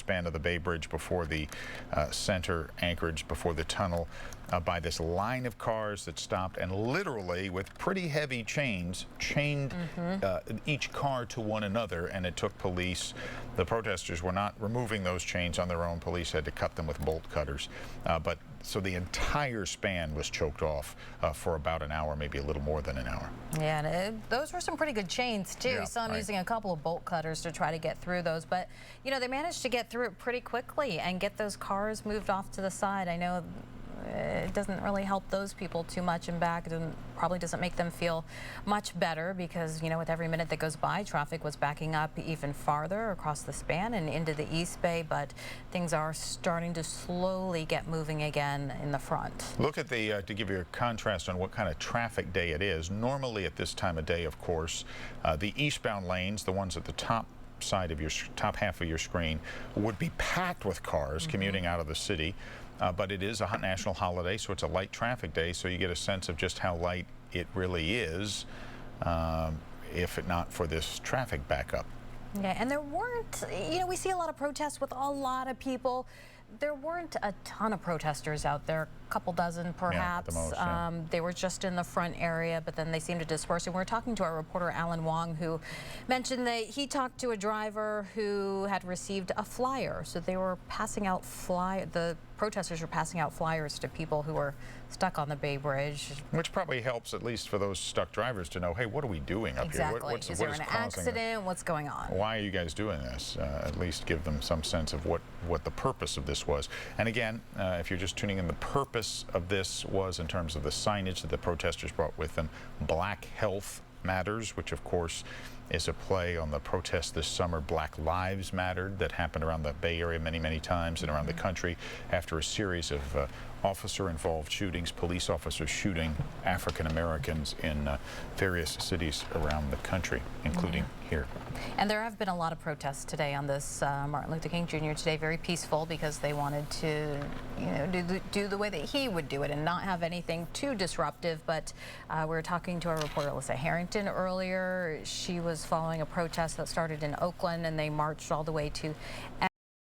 span of the Bay Bridge before the center anchorage, before the tunnel, by this line of cars that stopped and literally, with pretty heavy chains, chained each car to one another, and it took police. The protesters were not removing those chains on their own. Police had to cut them with bolt cutters. So the entire span was choked off for about an hour, maybe a little more than an hour. Yeah, and those were some pretty good chains too. Yeah, You saw them using a couple of bolt cutters to try to get through those, but you know, they managed to get through it pretty quickly and get those cars moved off to the side. I know it doesn't really help those people too much in back. It probably doesn't make them feel much better because, you know, with every minute that goes by, traffic was backing up even farther across the span and into the East Bay, but things are starting to slowly get moving again in the front. Look at the, to give you a contrast on what kind of traffic day it is. Normally at this time of day, of course, the eastbound lanes, the ones at the top side of your top half of your screen, would be packed with cars commuting out of the city. But it is a national holiday, so it's a light traffic day, so you get a sense of just how light it really is, if not for this traffic backup. Yeah, and there weren't, you know, we see a lot of protests with a lot of people. There weren't a ton of protesters out there, a couple dozen perhaps. Yeah, at the most, yeah. They were just in the front area, but then they seemed to disperse. And we're talking to our reporter, Alan Wong, who mentioned that he talked to a driver who had received a flyer. So they were passing out the protesters were passing out flyers to people who were stuck on the Bay Bridge. Which probably helps, at least for those stuck drivers, to know, hey, what are we doing up here? Is there an accident? What's going on? Why are you guys doing this? At least give them some sense of what the purpose of this was. And again, if you're just tuning in, the purpose of this was, in terms of the signage that the protesters brought with them, Black Health Matters, which of course is a play on the protest this summer, Black Lives Mattered, that happened around the Bay Area many times and around the country after a series of officer-involved shootings, police officers shooting African Americans in various cities around the country, including here. And there have been a lot of protests today on this Martin Luther King Jr. today, very peaceful, because they wanted to, you know, do the way that he would do it and not have anything too disruptive. But we were talking to our reporter, Alyssa Harrington, earlier. She was following a protest that started in Oakland, and they marched all the way to